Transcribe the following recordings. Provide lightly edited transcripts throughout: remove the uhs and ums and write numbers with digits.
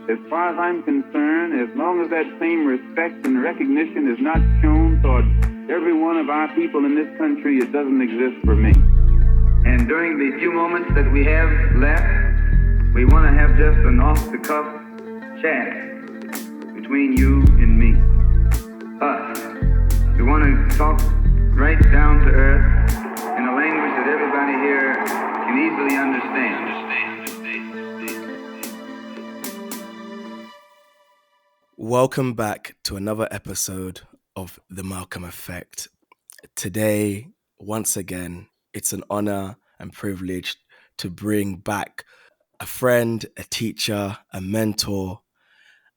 As far as I'm concerned, as long as that same respect and recognition is not shown toward every one of our people in this country, it doesn't exist for me. And during the few moments that we have left, we want to have just an off-the-cuff chat between you and me. Us. We want to talk right down to earth in a language that everybody here can easily understand. Welcome back to another episode of The Malcolm Effect. Today, once again, it's an honor and privilege to bring back a friend, a teacher, a mentor,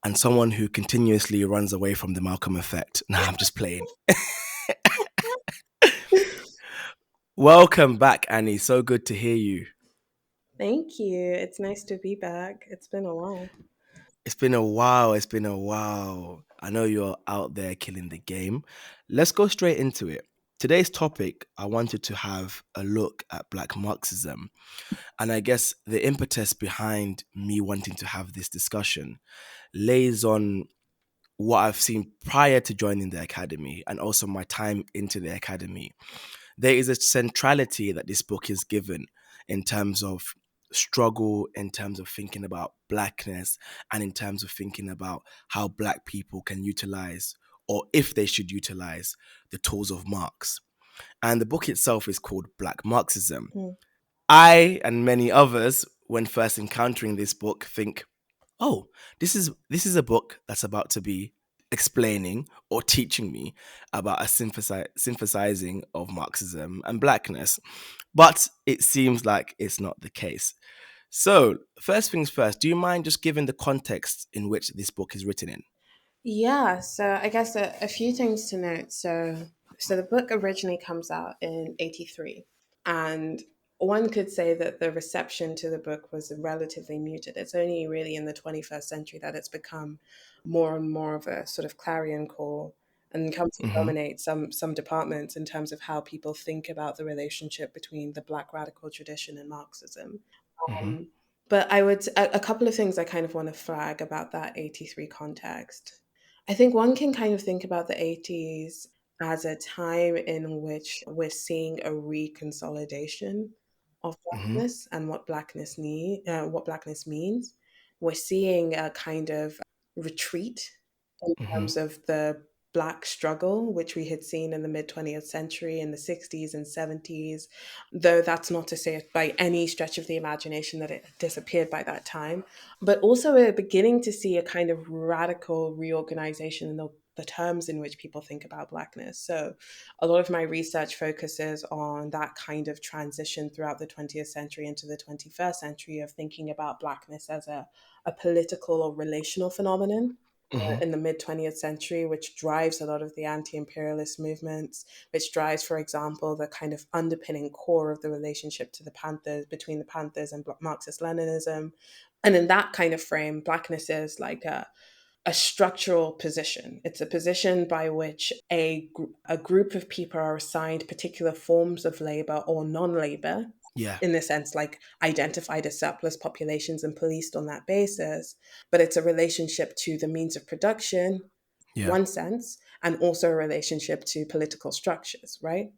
and someone who continuously runs away from the Malcolm Effect. Nah, I'm just playing. Welcome back, Annie. So good to hear you. Thank you. It's nice to be back. It's been a while. It's been a while. It's been a while. I know you're out there killing the game. Let's go straight into it. Today's topic, I wanted to have a look at Black Marxism. And I guess the impetus behind me wanting to have this discussion lays on what I've seen prior to joining the academy and also my time into the academy. There is a centrality that this book is given in terms of struggle, in terms of thinking about blackness, and in terms of thinking about how black people can utilize, or if they should utilize, the tools of Marx. And the book itself is called Black Marxism. I and many others, when first encountering this book, think, oh, this is a book that's about to be explaining or teaching me about a synthesizing of Marxism and blackness. But it seems like it's not the case. So, first things first, do you mind just giving the context in which this book is written in? Yeah, so I guess a few things to note. So the book originally comes out in 83, and one could say that the reception to the book was relatively muted. It's only really in the 21st century that it's become more and more of a sort of clarion call and come to Mm-hmm. dominate some departments in terms of how people think about the relationship between the Black radical tradition and Marxism. Mm-hmm. Um, but a couple of things I kind of want to flag about that 83 context. I think one can kind of think about the 80s as a time in which we're seeing a reconsolidation of Mm-hmm. blackness and what blackness means. We're seeing a kind of retreat in Mm-hmm. terms of the Black struggle, which we had seen in the mid 20th century, in the 60s and 70s, though that's not to say by any stretch of the imagination that it disappeared by that time. But also, we're beginning to see a kind of radical reorganization in the terms in which people think about Blackness. So, a lot of my research focuses on that kind of transition throughout the 20th century into the 21st century of thinking about Blackness as a political or relational phenomenon Mm-hmm. in the mid 20th century, which drives a lot of the anti imperialist movements, which drives, for example, the kind of underpinning core of the relationship to the Panthers, between the Panthers and Marxist Leninism. And in that kind of frame, Blackness is like a structural position. It's a position by which a group of people are assigned particular forms of labor or non labor, Yeah. in the sense like identified as surplus populations and policed on that basis. But it's a relationship to the means of production, Yeah. one sense, and also a relationship to political structures, right?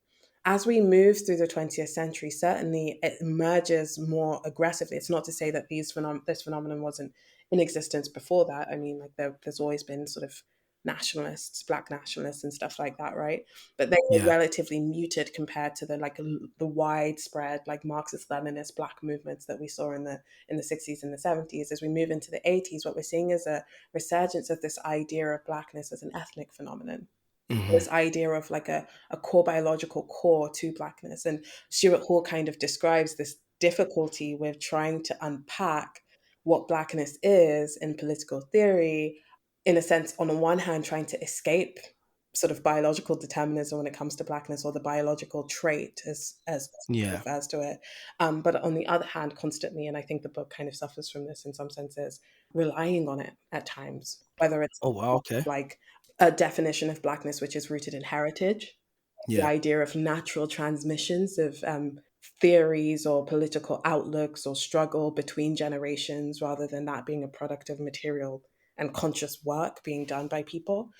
As we move through the 20th century, certainly it emerges more aggressively. It's not to say that this phenomenon wasn't in existence before that. I mean, like there's always been sort of nationalists, Black nationalists, and stuff like that, right? But they were Yeah. relatively muted compared to the widespread like Marxist Leninist Black movements that we saw in the 60s and the 70s. As we move into the 80s, what we're seeing is a resurgence of this idea of Blackness as an ethnic phenomenon, Mm-hmm. this idea of like a core biological core to Blackness. And Stuart Hall kind of describes this difficulty with trying to unpack what Blackness is in political theory, in a sense, on the one hand, trying to escape sort of biological determinism when it comes to Blackness, or the biological trait as he Yeah. refers to it. But on the other hand, constantly, and I think the book kind of suffers from this in some senses, relying on it at times, whether it's Oh, wow. Okay. like a definition of Blackness which is rooted in heritage, the Yeah. idea of natural transmissions of theories or political outlooks or struggle between generations rather than that being a product of material and conscious work being done by people.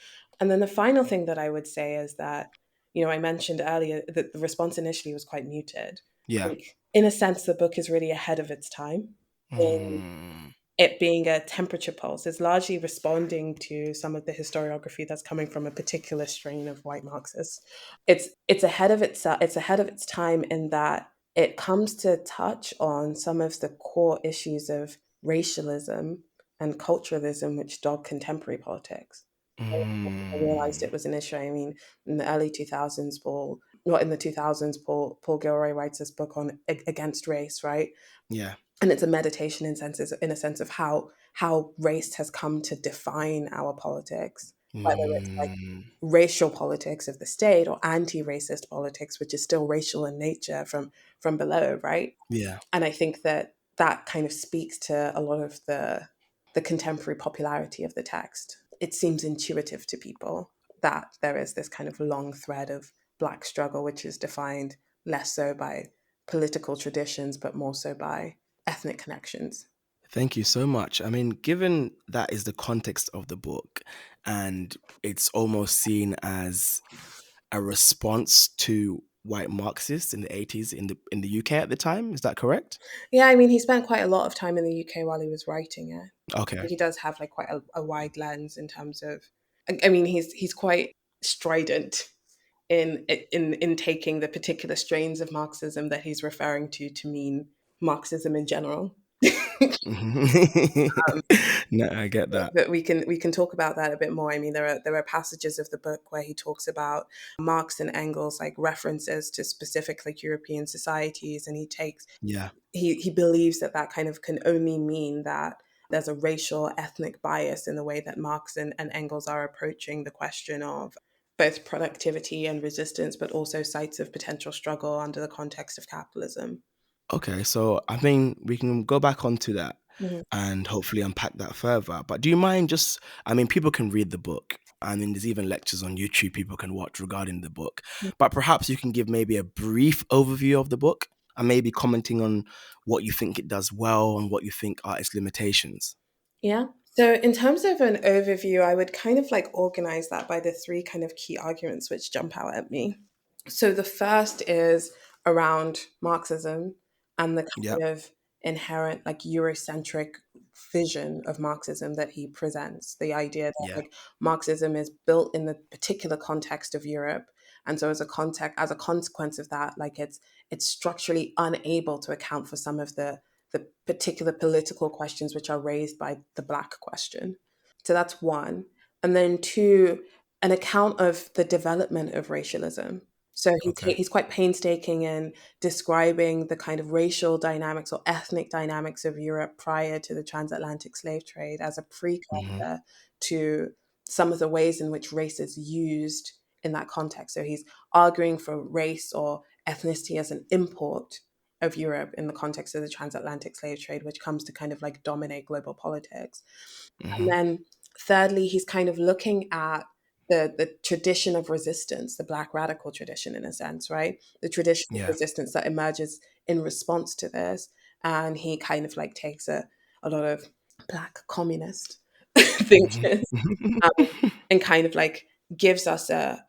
And then the final thing that I would say is that, I mentioned earlier that the response initially was quite muted. Yeah. Like, in a sense, the book is really ahead of its time in Mm, it being a temperature pulse. It's largely responding to some of the historiography that's coming from a particular strain of white Marxists. It's ahead of its time in that it comes to touch on some of the core issues of racialism and culturalism which dog contemporary politics. I realized mm, it was an issue. I mean, in the early 2000s, not in the 2000s, Paul Gilroy writes this book on against race, right? yeah. And it's a meditation in a sense of how race has come to define our politics, whether it's like Mm, racial politics of the state or anti-racist politics, which is still racial in nature from below, right? yeah. And I think that that kind of speaks to a lot of the contemporary popularity of the text. It seems intuitive to people that there is this kind of long thread of Black struggle, which is defined less so by political traditions, but more so by ethnic connections. Thank you so much. I mean, given that is the context of the book and it's almost seen as a response to white Marxists in the 80s in the UK at the time, is that correct? Yeah, I mean, he spent quite a lot of time in the UK while he was writing it. Okay. He does have like quite a wide lens in terms of. I mean, he's quite strident in taking the particular strains of Marxism that he's referring to mean Marxism in general. Mhm. No, I get that. But we can talk about that a bit more. I mean, there are passages of the book where he talks about Marx and Engels, like references to specific like European societies, and Yeah. he believes that that kind of can only mean that there's a racial ethnic bias in the way that Marx and Engels are approaching the question of both productivity and resistance, but also sites of potential struggle under the context of capitalism. Okay, so I mean, we can go back onto that Mhm. and hopefully unpack that further. But do you mind just, I mean, people can read the book. And then there's even lectures on YouTube people can watch regarding the book. But perhaps you can give maybe a brief overview of the book and maybe commenting on what you think it does well and what you think are its limitations. Yeah. So, in terms of an overview, I would kind of like organize that by the three kind of key arguments which jump out at me. So, the first is around Marxism and the Yeah, kind of inherent, like, Eurocentric vision of Marxism that he presents. The idea that, yeah. like, Marxism is built in the particular context of Europe. And so, as a consequence of that, like, it's structurally unable to account for some of the particular political questions which are raised by the Black question. So that's one. And then two, an account of the development of racialism. So Okay. he's quite painstaking in describing the kind of racial dynamics or ethnic dynamics of Europe prior to the transatlantic slave trade as a Hmm. precursor to some of the ways in which race is used in that context. So he's arguing for race or ethnicity as an import of Europe in the context of the transatlantic slave trade, which comes to kind of like dominate global politics. And Hmm. then thirdly, he's kind of looking at the tradition of resistance, the Black radical tradition in a sense, right? The tradition of Yeah. resistance that emerges in response to this. And he kind of like takes a lot of Black communist thinkers Hmm. um, and kind of like gives us a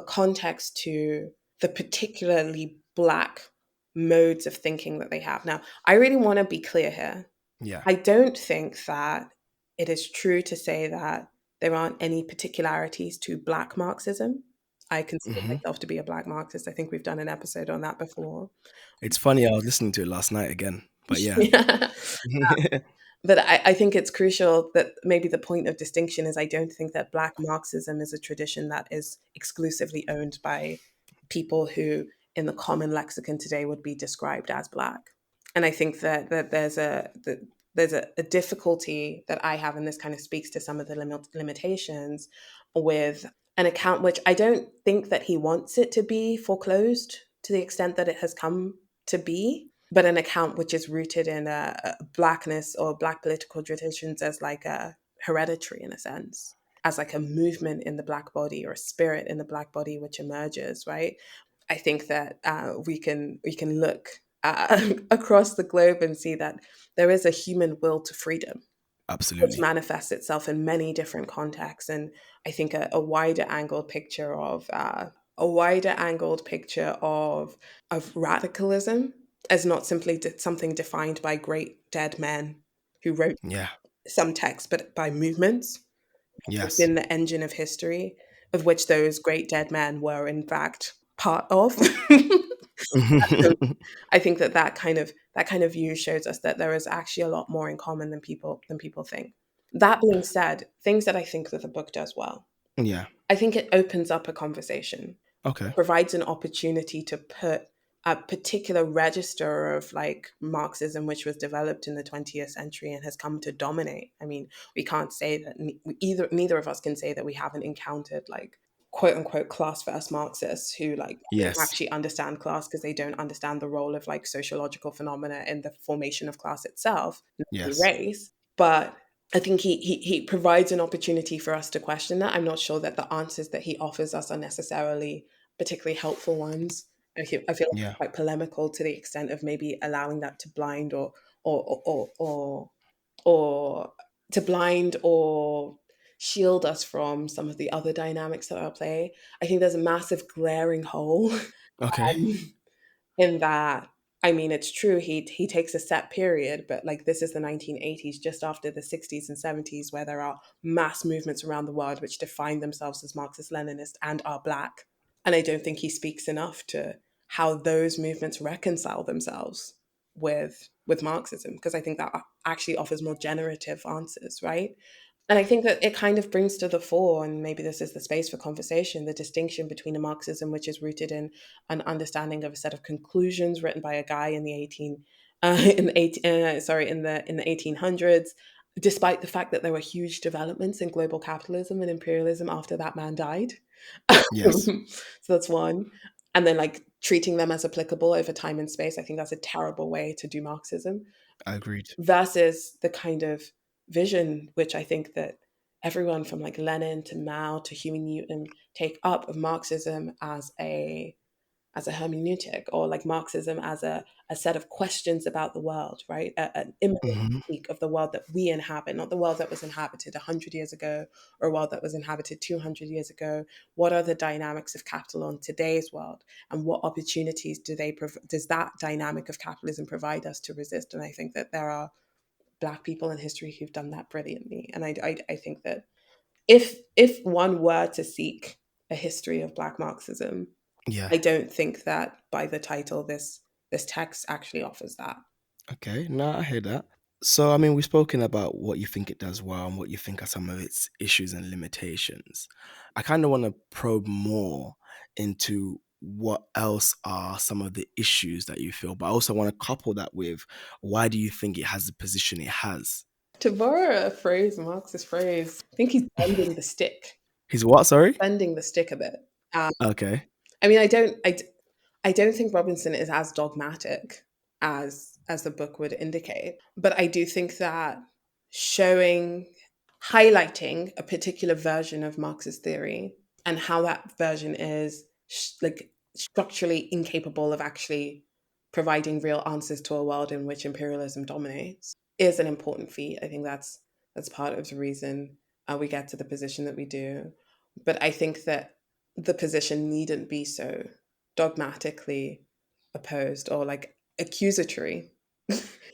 context to the particularly Black modes of thinking that they have. Now, I really want to be clear here. Yeah. I don't think that it is true to say that there aren't any particularities to Black Marxism. I consider Hmm. myself to be a Black Marxist. I think we've done an episode on that before. It's funny, I was listening to it last night again, but yeah. Yeah. But I think it's crucial that maybe the point of distinction is I don't think that Black Marxism is a tradition that is exclusively owned by people who, in the common lexicon today, would be described as Black. And I think that there's a difficulty that I have, and this kind of speaks to some of the limitations with an account which I don't think that he wants it to be foreclosed to the extent that it has come to be, but an account which is rooted in blackness or Black political traditions as like a hereditary in a sense, as like a movement in the Black body or a spirit in the Black body which emerges, right? I think that we can look across the globe and see that there is a human will to freedom, which Absolutely. manifests itself in many different contexts. And I think a wider angled picture of radicalism as not simply something defined by great dead men who wrote Yeah. some text, but by movements has Yes. been the engine of history, of which those great dead men were in fact part of. So I think that kind of view shows us that there is actually a lot more in common than people think. That being said, things that I think that the book does well. Yeah. I think it opens up a conversation, Okay. provides an opportunity to put a particular register of like Marxism, which was developed in the 20th century and has come to dominate. I mean, we can't say that neither of us can say that we haven't encountered like quote unquote class versus Marxists who like don't Yes. actually understand class because they don't understand the role of like sociological phenomena in the formation of class itself, namely Yes. race. But I think he provides an opportunity for us to question that. I'm not sure that the answers that he offers us are necessarily particularly helpful ones. I feel like Yeah. it's quite polemical to the extent of maybe allowing that to blind or to blind or shield us from some of the other dynamics that are at play. I think there's a massive glaring hole Okay. in that. I mean, it's true he takes a set period, but like this is the 1980s, just after the 60s and 70s, where there are mass movements around the world which define themselves as Marxist-Leninist and are black. And I don't think he speaks enough to how those movements reconcile themselves with Marxism, because I think that actually offers more generative answers, right? And I think that it kind of brings to the fore, and maybe this is the space for conversation, the distinction between a Marxism which is rooted in an understanding of a set of conclusions written by a guy in the 1800s, despite the fact that there were huge developments in global capitalism and imperialism after that man died. Yes. So that's one. And then like treating them as applicable over time and space. I think that's a terrible way to do Marxism Agreed. versus the kind of vision which I think that everyone from like Lenin to Mao to Huey Newton take up of Marxism as a hermeneutic, or like Marxism as a set of questions about the world, right? An immanent Hmm. critique of the world that we inhabit, not the world that was inhabited 100 years ago or a world that was inhabited 200 years ago. What are the dynamics of capital on today's world? And what opportunities does that dynamic of capitalism provide us to resist? And I think that there are Black people in history who've done that brilliantly. And I think that if one were to seek a history of Black Marxism, Yeah. I don't think that by the title this text actually offers that. Okay. No, I hear that. So, I mean, we've spoken about what you think it does well and what you think are some of its issues and limitations. I kind of want to probe more into what else are some of the issues that you feel, but I also want to couple that with why do you think it has the position it has? To borrow a phrase, Marx's phrase, I think he's bending the stick, He's what? Sorry. bending the stick a bit. Okay. I mean, I don't think Robinson is as dogmatic as the book would indicate, but I do think that showing highlighting a particular version of Marxist theory and how that version is like structurally incapable of actually providing real answers to a world in which imperialism dominates is an important feat. I think that's part of the reason we get to the position that we do. But I think that the position needn't be so dogmatically opposed or like accusatory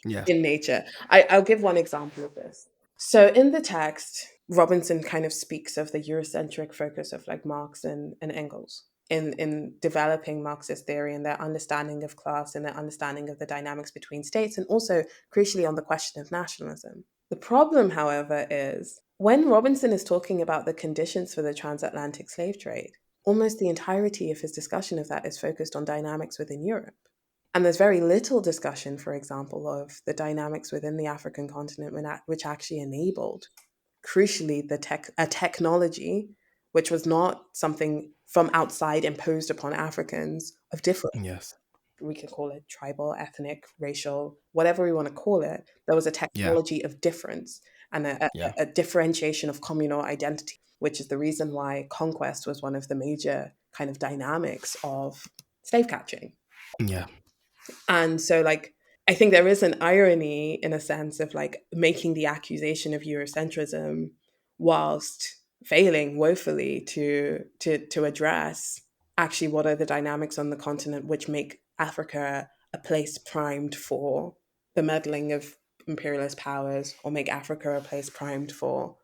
Yes. in nature. I'll give one example of this. So in the text, Robinson kind of speaks of the Eurocentric focus of like Marx and Engels in developing Marxist theory and their understanding of class and their understanding of the dynamics between states, and also crucially on the question of nationalism. The problem, however, is when Robinson is talking about the conditions for the transatlantic slave trade, almost the entirety of his discussion of that is focused on dynamics within Europe. And there's very little discussion, for example, of the dynamics within the African continent which actually enabled, crucially, a technology which was not something from outside imposed upon Africans of different, Yes. we can call it tribal, ethnic, racial, whatever we want to call it. There was a Yeah. technology of difference and Yeah. a differentiation of communal identity, which is the reason why conquest was one of the major kind of dynamics of slave catching. Yeah. And so, like, I think there is an irony in a sense of like making the accusation of Eurocentrism whilst failing woefully to address actually what are the dynamics on the continent which make Africa a place primed for the meddling of imperialist powers, or make Africa a place primed for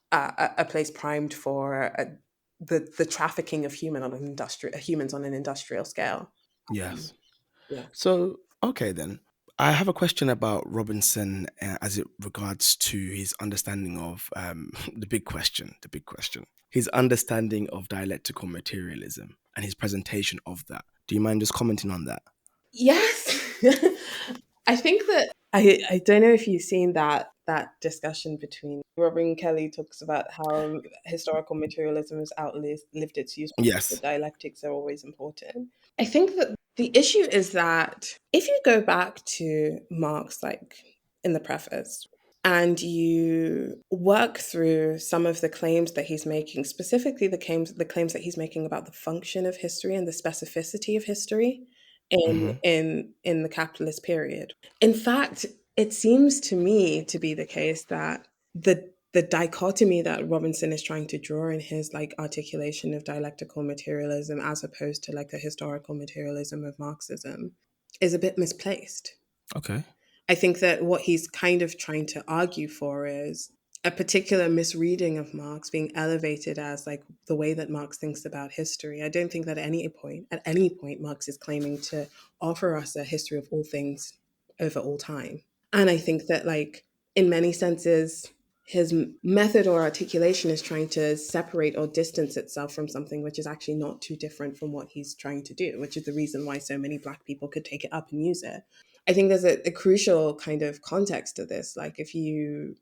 the trafficking of humans on an industrial scale. Um, Yes. yeah. So, okay then. I have a question about Robinson as it regards to his understanding of the big question, his understanding of dialectical materialism and his presentation of that. Do you mind just commenting on that? Yes. I think that I don't know if you've seen that discussion between Robin Kelly talks about how historical materialism has outlived its use, but Yes. dialectics are always important. I think that the issue is that if you go back to Marx, like in the preface, and you work through some of the claims that he's making, specifically the claims that he's making about the function of history and the specificity of history Hmm. in the capitalist period. In fact, it seems to me to be the case that the dichotomy that Robinson is trying to draw in his like articulation of dialectical materialism as opposed to like the historical materialism of Marxism is a bit misplaced. Okay. I think that what he's kind of trying to argue for is a particular misreading of Marx being elevated as like the way that Marx thinks about history. I don't think that at any point, Marx is claiming to offer us a history of all things over all time. And I think that, like, in many senses, his method or articulation is trying to separate or distance itself from something which is actually not too different from what he's trying to do, which is the reason why so many Black people could take it up and use it. I think there's a crucial kind of context to this. Like, if you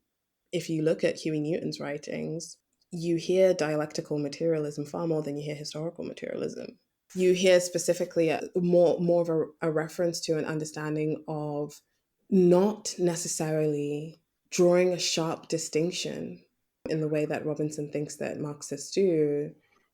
look at Huey Newton's writings, you hear dialectical materialism far more than you hear historical materialism. You hear specifically more of a reference to an understanding of not necessarily drawing a sharp distinction in the way that Robinson thinks that Marxists do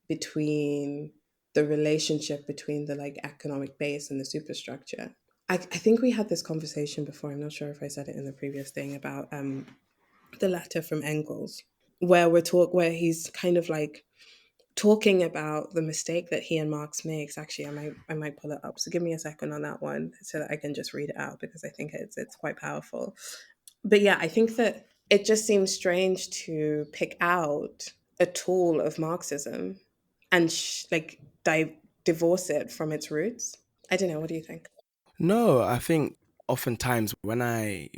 between the relationship between the like economic base and the superstructure. I think we had this conversation before. I'm not sure if I said it in the previous thing about the letter from Engels, where he's kind of like talking about the mistake that he and Marx makes. Actually, I might pull it up. So give me a second on that one so that I can just read it out, because I think it's quite powerful. But yeah, I think that it just seems strange to pick out a tool of Marxism and divorce it from its roots. I don't know. What do you think? No, I think oftentimes when I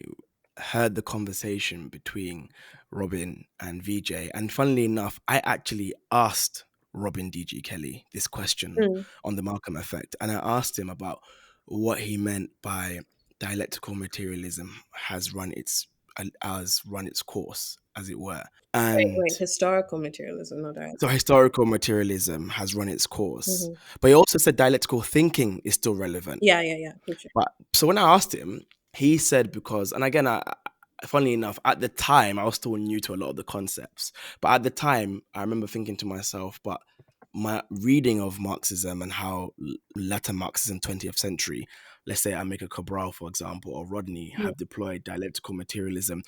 heard the conversation between Robin and VJ, and funnily enough, I actually asked Robin DG Kelly this question Mm, on the Malcolm effect, and I asked him about what he meant by dialectical materialism has run its course, as it were, and wait, historical materialism, not so dialectical. historical materialism has run its course. Hmm. But he also said dialectical thinking is still relevant. Yeah, yeah, yeah, for sure. But so when I asked him, he said because, and again, funnily enough, at the time I was still new to a lot of the concepts. But at the time, I remember thinking to myself, but my reading of Marxism and how latter Marxism 20th century, let's say Amilcar Cabral, for example, or Rodney Yeah. have deployed dialectical materialism,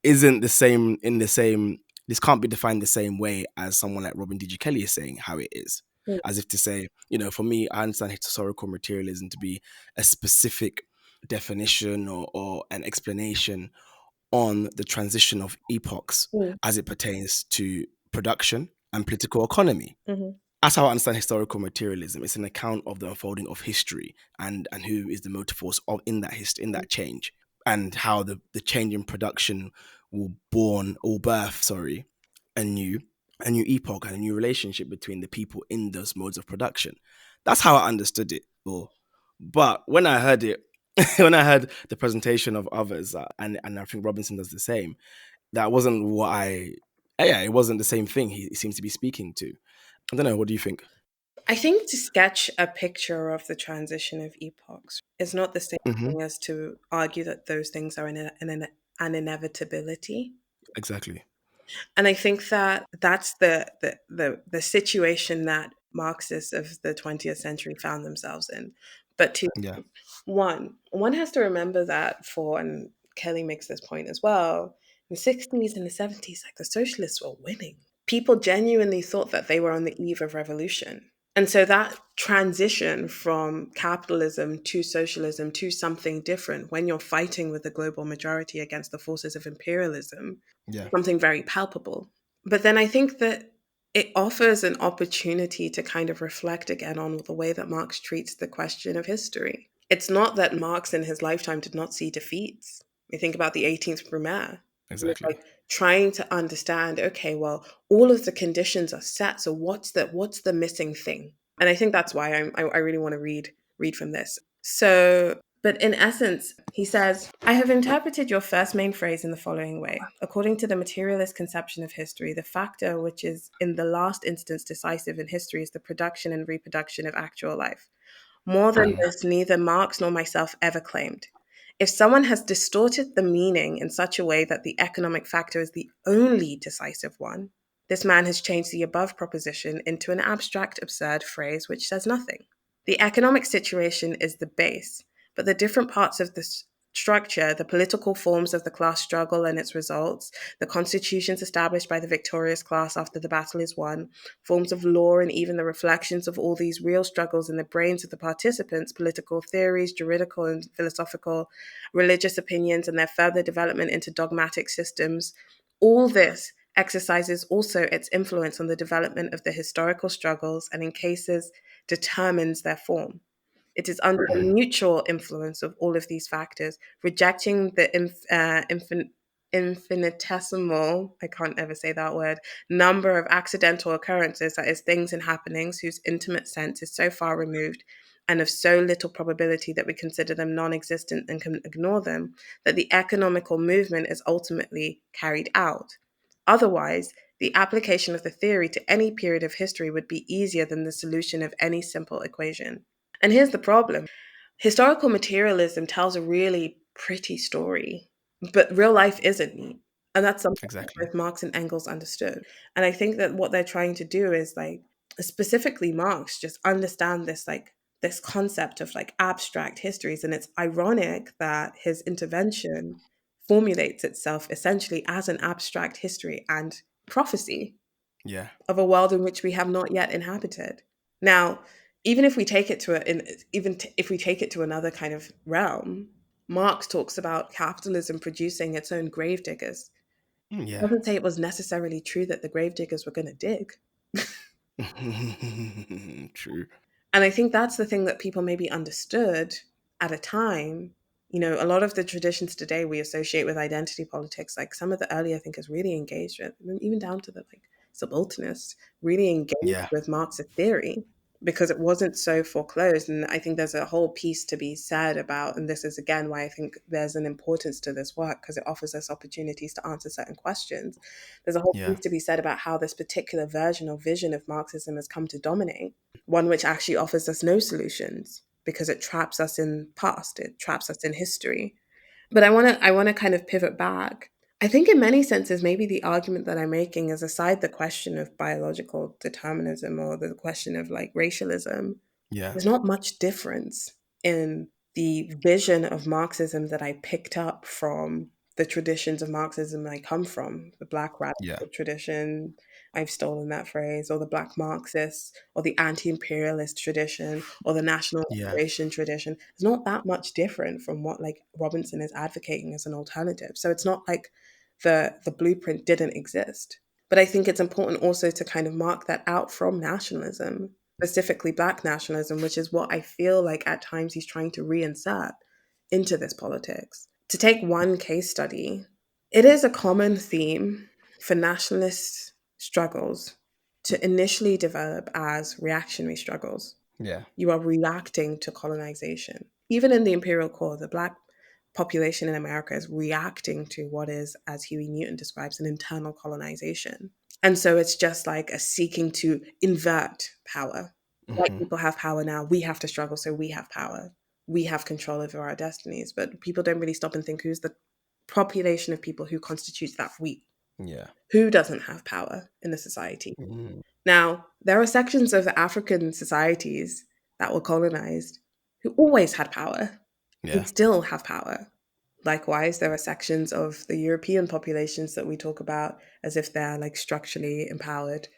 isn't the same in the same. This can't be defined the same way as someone like Robin D.G. Kelly is saying how it is. Mm, As if to say, for me, I understand historical materialism to be a specific definition or an explanation on the transition of epochs mm, as it pertains to production and political economy. mhm, That's how I understand historical materialism. It's an account of the unfolding of history and who is the motive force of in that change, and how the change in production will birth, a new a new epoch and a new relationship between the people in those modes of production. That's how I understood it. But when I heard it, when I heard the presentation of others, and I think Robinson does the same, that wasn't what yeah, it wasn't the same thing he seems to be speaking to. I don't know. What do you think? I think to sketch a picture of the transition of epochs is not the same Hmm. thing as to argue that those things are an inevitability. Exactly. And I think that that's the situation that Marxists of the 20th century found themselves in. But two Yeah. things. One has to remember that and Kelly makes this point as well, in the 60s and the 70s, like the socialists were winning. People genuinely thought that they were on the eve of revolution. And so that transition from capitalism to socialism to something different, when you're fighting with the global majority against the forces of imperialism, Yeah. is something very palpable. But then I think that it offers an opportunity to kind of reflect again on the way that Marx treats the question of history. It's not that Marx in his lifetime did not see defeats. We think about the 18th Brumaire. He was Exactly. like trying to understand, okay, well, all of the conditions are set, so what's the missing thing? And I think that's why I really want to read from this. So, but in essence, he says, I have interpreted your first main phrase in the following way. According to the materialist conception of history, the factor which is in the last instance decisive in history is the production and reproduction of actual life. More than this, neither Marx nor myself ever claimed. If someone has distorted the meaning in such a way that the economic factor is the only decisive one, this man has changed the above proposition into an abstract, absurd phrase which says nothing. The economic situation is the base, but the different parts of the structure, the political forms of the class struggle and its results, the constitutions established by the victorious class after the battle is won, forms of law, and even the reflections of all these real struggles in the brains of the participants, political theories, juridical and philosophical, religious opinions, and their further development into dogmatic systems, all this exercises also its influence on the development of the historical struggles and, in cases, determines their form. It is under the mutual influence of all of these factors, rejecting the infinitesimal, I can't ever say that word, number of accidental occurrences, that is, things and happenings whose intimate sense is so far removed and of so little probability that we consider them non existent and can ignore them, that the economical movement is ultimately carried out. Otherwise, the application of the theory to any period of history would be easier than the solution of any simple equation. And here's the problem: historical materialism tells a really pretty story, but real life isn't neat. And that's something that Exactly. both Marx and Engels understood. And I think that what they're trying to do is, like, specifically Marx, just understand this, like, this concept of like abstract histories. And it's ironic that his intervention formulates itself essentially as an abstract history and prophecy Yeah. of a world in which we have not yet inhabited. Now, even if we take it to if we take it to another kind of realm, Marx talks about capitalism producing its own gravediggers. He Yeah. doesn't say it was necessarily true that the gravediggers were going to dig. True. And I think that's the thing that people maybe understood at a time. A lot of the traditions today we associate with identity politics, like some of the earlier thinkers really engaged with, even down to the like subalternists, really engaged Yeah. with Marxist theory because it wasn't so foreclosed. And I think there's a whole piece to be said about, and this is again why I think there's an importance to this work, because it offers us opportunities to answer certain questions. There's a whole Yeah. piece to be said about how this particular version or vision of Marxism has come to dominate, one which actually offers us no solutions because it traps us in past, it traps us in history. But I want to kind of pivot back. I think in many senses maybe the argument that I'm making is, aside the question of biological determinism or the question of like racialism, Yeah. there's not much difference in the vision of Marxism that I picked up from the traditions of Marxism I come from, the Black Yeah. radical tradition. I've stolen that phrase, or the Black Marxists, or the anti imperialist tradition, or the national Yeah. liberation tradition. It's not that much different from what like Robinson is advocating as an alternative. So it's not like the blueprint didn't exist. But I think it's important also to kind of mark that out from nationalism, specifically Black nationalism, which is what I feel like at times he's trying to reinsert into this politics. To take one case study, it is a common theme for nationalist struggles to initially develop as reactionary struggles. Yeah. You are reacting to colonization. Even in the imperial core, the Black population in America is reacting to what is, as Huey Newton describes, an internal colonization. And so it's just like a seeking to invert power. White Hmm. people have power now. We have to struggle so we have power. We have control over our destinies. But people don't really stop and think, who's the population of people who constitutes that we? Yeah. Who doesn't have power in the society? Mhm. Now, there are sections of the African societies that were colonized who always had power and Yeah. still have power. Likewise, there are sections of the European populations that we talk about as if they're like structurally empowered,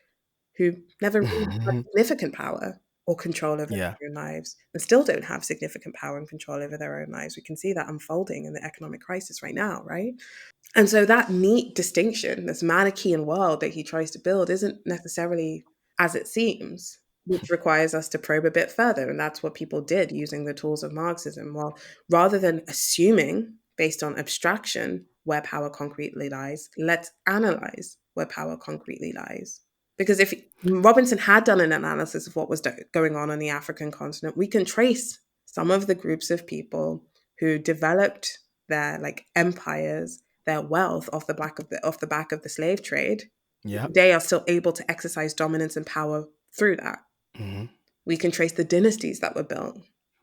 who never really had significant power or control over Yeah. their own lives and still don't have significant power and control over their own lives. We can see that unfolding in the economic crisis right now, right? And so that neat distinction, this Manichaean world that he tries to build, isn't necessarily as it seems, which requires us to probe a bit further. And that's what people did using the tools of Marxism. Well, rather than assuming based on abstraction where power concretely lies, let's analyze where power concretely lies. Because if Robinson had done an analysis of what was going on the African continent, we can trace some of the groups of people who developed their like empires, their wealth off the back of the slave trade. Yeah. They are still able to exercise dominance and power through that. Hmm. We can trace the dynasties that were built.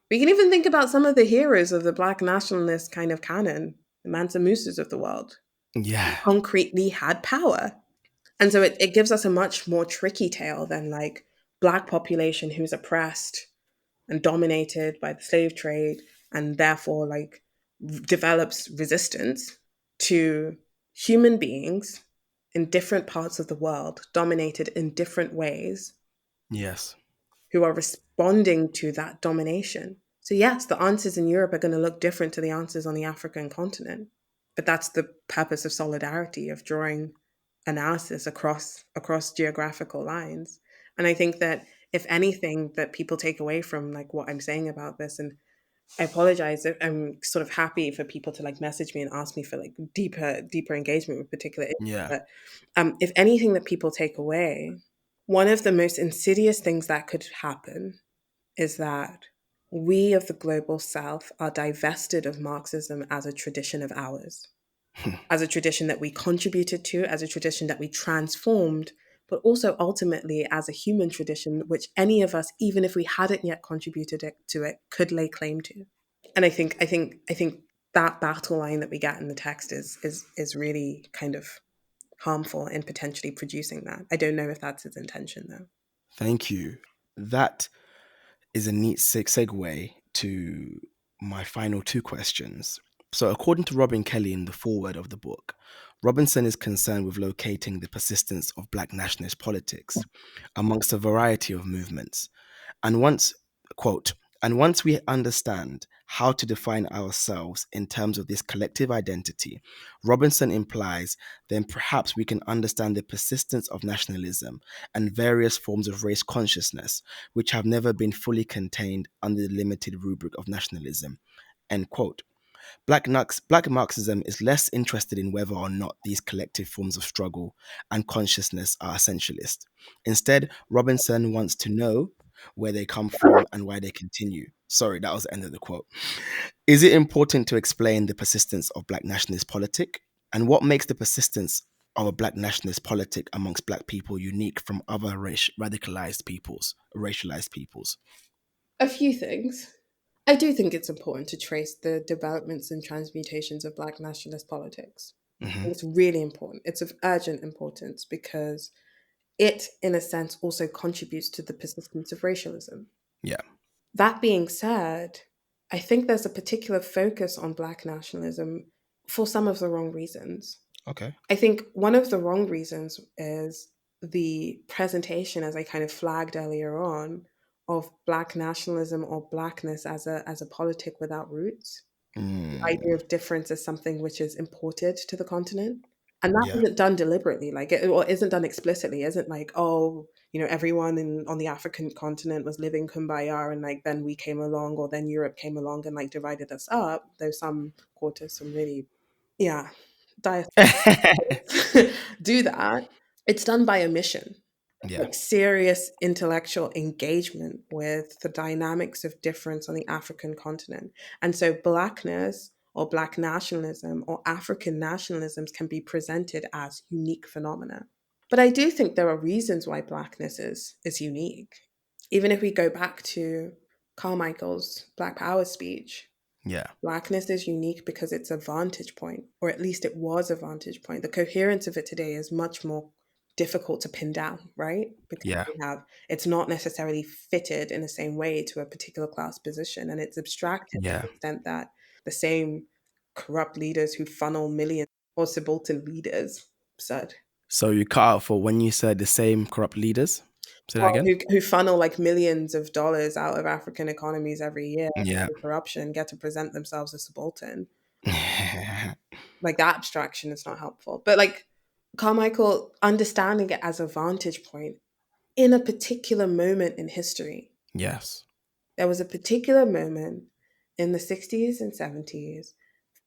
We can even think about some of the heroes of the Black nationalist kind of canon, the Mansa Musas of the world, Yeah. concretely had power. And so it gives us a much more tricky tale than like Black population who's oppressed and dominated by the slave trade and therefore like develops resistance to human beings in different parts of the world, dominated in different ways, Yes. who are responding to that domination. So, yes, the answers in Europe are going to look different to the answers on the African continent. But that's the purpose of solidarity, of drawing analysis across geographical lines. And I think that if anything that people take away from like what I'm saying about this, and I apologize, I'm sort of happy for people to like message me and ask me for like deeper engagement with particular issues. Yeah. But if anything that people take away, one of the most insidious things that could happen is that we of the global south are divested of Marxism as a tradition of ours, as a tradition that we contributed to, as a tradition that we transformed, but also ultimately as a human tradition, which any of us, even if we hadn't yet contributed to it, could lay claim to. And I think that battle line that we get in the text is really kind of harmful in potentially producing that. I don't know if that's his intention though. Thank you. That is a neat segue to my final two questions. So, according to Robin Kelly in the foreword of the book, Robinson is concerned with locating the persistence of Black nationalist politics amongst a variety of movements. And once, quote, and once we understand how to define ourselves in terms of this collective identity, Robinson implies, then perhaps we can understand the persistence of nationalism and various forms of race consciousness, which have never been fully contained under the limited rubric of nationalism. End quote. Black Marxism is less interested in whether or not these collective forms of struggle and consciousness are essentialist. Instead, Robinson wants to know where they come from and why they continue. Sorry, that was the end of the quote. Is it important to explain the persistence of Black nationalist politic? And what makes the persistence of a Black nationalist politic amongst Black people unique from other racialized peoples? A few things. I do think it's important to trace the developments and transmutations of Black nationalist politics. Hmm. It's really important. It's of urgent importance because it, in a sense, also contributes to the persistence of racialism. Yeah. That being said, I think there's a particular focus on Black nationalism for some of the wrong reasons. Okay. I think one of the wrong reasons is the presentation, as I kind of flagged earlier on, of Black nationalism or Blackness as a politic without roots. The idea Mm, of difference as something which is imported to the continent. And that yeah. isn't done deliberately, like it or isn't done explicitly. Isn't like, oh, everyone on the African continent was living kumbaya and like then we came along or then Europe came along and like divided us up. Though some quarters, some really, yeah, dire do that. It's done by omission, Yeah. like serious intellectual engagement with the dynamics of difference on the African continent. And so blackness or black nationalism or African nationalisms can be presented as unique phenomena. But I do think there are reasons why blackness is unique. Even if we go back to Carmichael's Black Power speech, Yeah. blackness is unique because it's a vantage point, or at least it was a vantage point. The coherence of it today is much more difficult to pin down, right? Because Yeah. it's not necessarily fitted in the same way to a particular class position, and it's abstracted to Yeah. the extent that the same corrupt leaders who funnel millions, or subaltern leaders, absurd, So you cut out for when you said the same corrupt leaders. Say that well, again. who funnel like millions of dollars out of African economies every year Yeah. through corruption, get to present themselves as subaltern. Like, that abstraction is not helpful. But like Carmichael, understanding it as a vantage point in a particular moment in history. Yes. There was a particular moment in the 60s and 70s,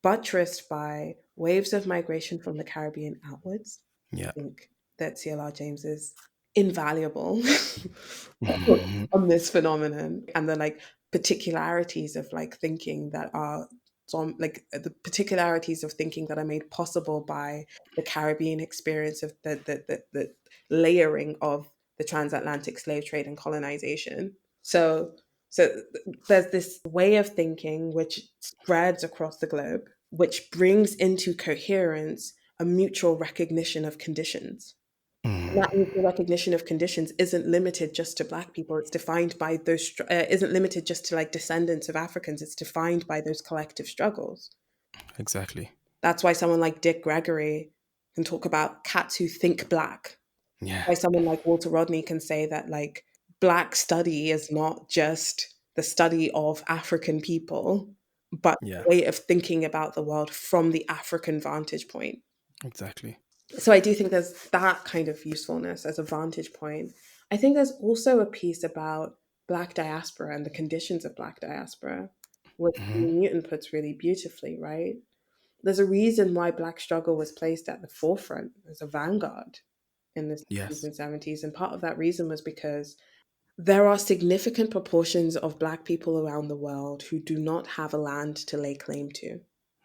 buttressed by waves of migration from the Caribbean outwards. I Yeah. think that CLR James is invaluable on this phenomenon, and the like particularities of like thinking that are some like the particularities of thinking that are made possible by the Caribbean experience of the layering of the transatlantic slave trade and colonization. So there's this way of thinking which spreads across the globe, which brings into coherence a mutual recognition of conditions. And that Mm. mutual recognition of conditions isn't limited just to Black people. It's defined by those, isn't limited just to like descendants of Africans. It's defined by those collective struggles. Exactly. That's why someone like Dick Gregory can talk about cats who think Black. Yeah. Why someone like Walter Rodney can say that like Black study is not just the study of African people, but Yeah. a way of thinking about the world from the African vantage point. Exactly. So I do think there's that kind of usefulness as a vantage point. I think there's also a piece about Black diaspora and the conditions of Black diaspora, which Hmm. Newton puts really beautifully, right? There's a reason why Black struggle was placed at the forefront as a vanguard in the 60s Yes. and 70s. And part of that reason was because there are significant proportions of Black people around the world who do not have a land to lay claim to.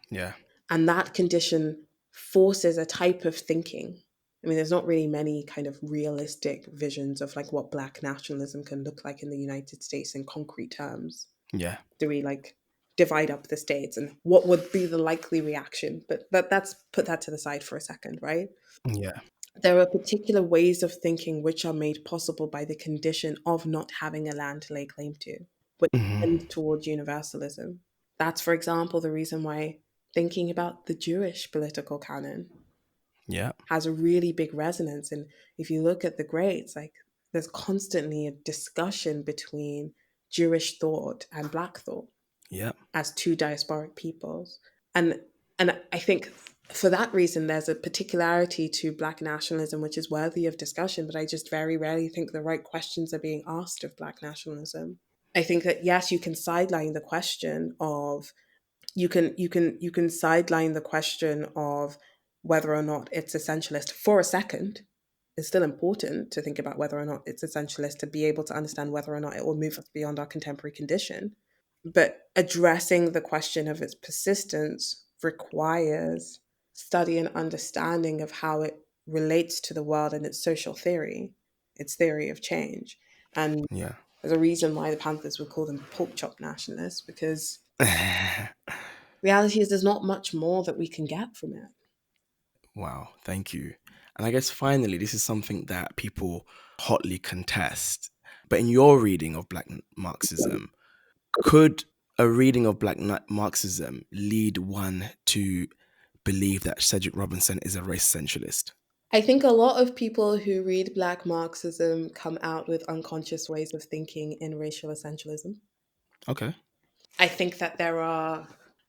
Yeah. And that condition forces a type of thinking. I mean, there's not really many kind of realistic visions of like what Black nationalism can look like in the United States in concrete terms. Yeah. Do we like divide up the states, and what would be the likely reaction? But that's put that to the side for a second, right? Yeah. There are particular ways of thinking which are made possible by the condition of not having a land to lay claim to, which Hmm. tend towards universalism. That's, for example, the reason why thinking about the Jewish political canon Yeah. has a really big resonance. And if you look at the greats, like there's constantly a discussion between Jewish thought and Black thought Yeah. as two diasporic peoples. And I think for that reason there's a particularity to Black nationalism which is worthy of discussion, but I just very rarely think the right questions are being asked of Black nationalism. I think that yes, you can sideline the question of you can sideline the question of whether or not it's essentialist for a second. It's still important to think about whether or not it's essentialist to be able to understand whether or not it will move us beyond our contemporary condition. But addressing the question of its persistence requires study and understanding of how it relates to the world and its social theory, its theory of change. And Yeah. there's a reason why the Panthers would call them pork chop nationalists, because reality is there's not much more that we can get from it. Wow. Thank you. And I guess finally, this is something that people hotly contest. But in your reading of Black Marxism, could a reading of Marxism lead one to believe that Cedric Robinson is a race essentialist? I think a lot of people who read Black Marxism come out with unconscious ways of thinking in racial essentialism. Okay. I think that there are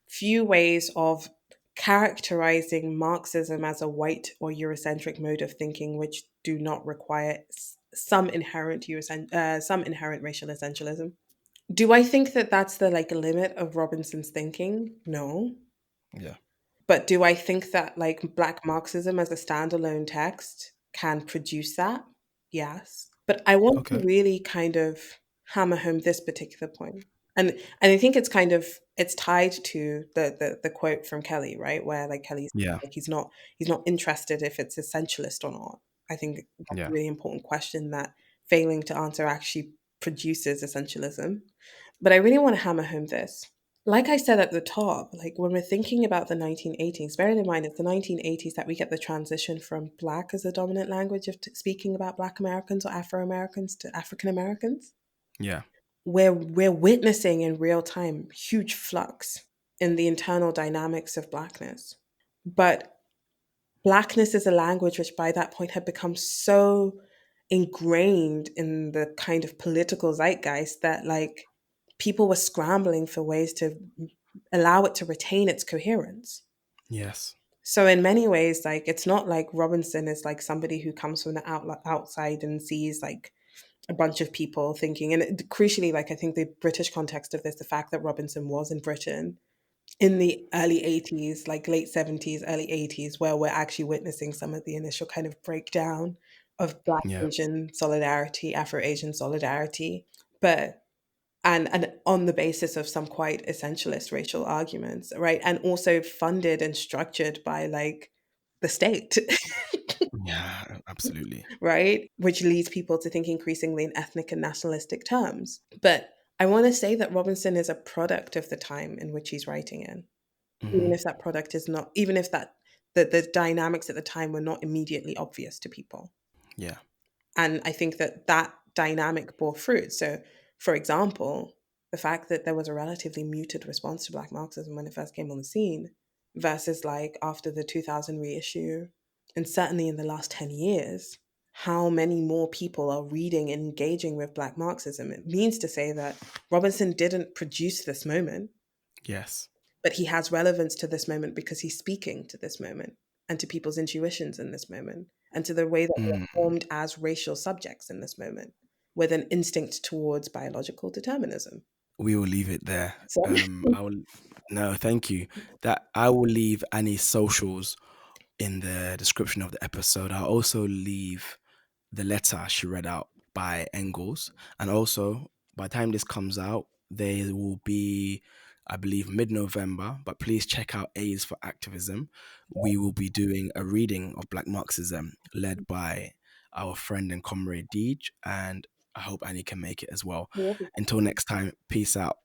few ways of characterizing Marxism as a white or Eurocentric mode of thinking which do not require some inherent racial essentialism. Do I think that that's the like limit of Robinson's thinking? No. Yeah. But do I think that like Black Marxism as a standalone text can produce that? Yes. But I want to Okay. really kind of hammer home this particular point. And I think it's kind of it's tied to the quote from Kelly, right? Where like Kelly's Yeah. like he's not interested if it's essentialist or not. I think that's a Yeah. really important question that failing to answer actually produces essentialism. But I really want to hammer home this. Like I said at the top, like when we're thinking about the 1980s, bearing in mind it's the 1980s that we get the transition from Black as a dominant language of speaking about Black Americans or Afro Americans to African Americans, Yeah. where we're witnessing in real time huge flux in the internal dynamics of Blackness. But Blackness is a language which by that point had become so ingrained in the kind of political zeitgeist that like people were scrambling for ways to allow it to retain its coherence. Yes. So in many ways, like it's not like Robinson is like somebody who comes from the outside and sees like a bunch of people thinking, and crucially, like I think the British context of this, the fact that Robinson was in Britain in the early 80s, like late 70s, early 80s, where we're actually witnessing some of the initial kind of breakdown of Black Yeah. Asian solidarity, Afro Asian solidarity. But and on the basis of some quite essentialist racial arguments, right? And also funded and structured by like the state, Yeah. Absolutely. right? Which leads people to think increasingly in ethnic and nationalistic terms. But I want to say that Robinson is a product of the time in which he's writing in, even Hmm. if that product is not, even if that the dynamics at the time were not immediately obvious to people. Yeah. And I think that that dynamic bore fruit. So, for example, the fact that there was a relatively muted response to Black Marxism when it first came on the scene versus like after the 2000 reissue, and certainly in the last 10 years, how many more people are reading and engaging with Black Marxism. It means to say that Robinson didn't produce this moment, Yes. but he has relevance to this moment because he's speaking to this moment and to people's intuitions in this moment and to the way that we're Mm. formed as racial subjects in this moment with an instinct towards biological determinism. We will leave it there. So, I will. No, thank you. That I will leave Annie's socials in the description of the episode. I'll also leave the letter she read out by Engels. And also, by the time this comes out, there will be, I believe, mid November. But please check out A's for Activism. We will be doing a reading of Black Marxism led by our friend and comrade Deej. And I hope Annie can make it as well. Until next time, peace out.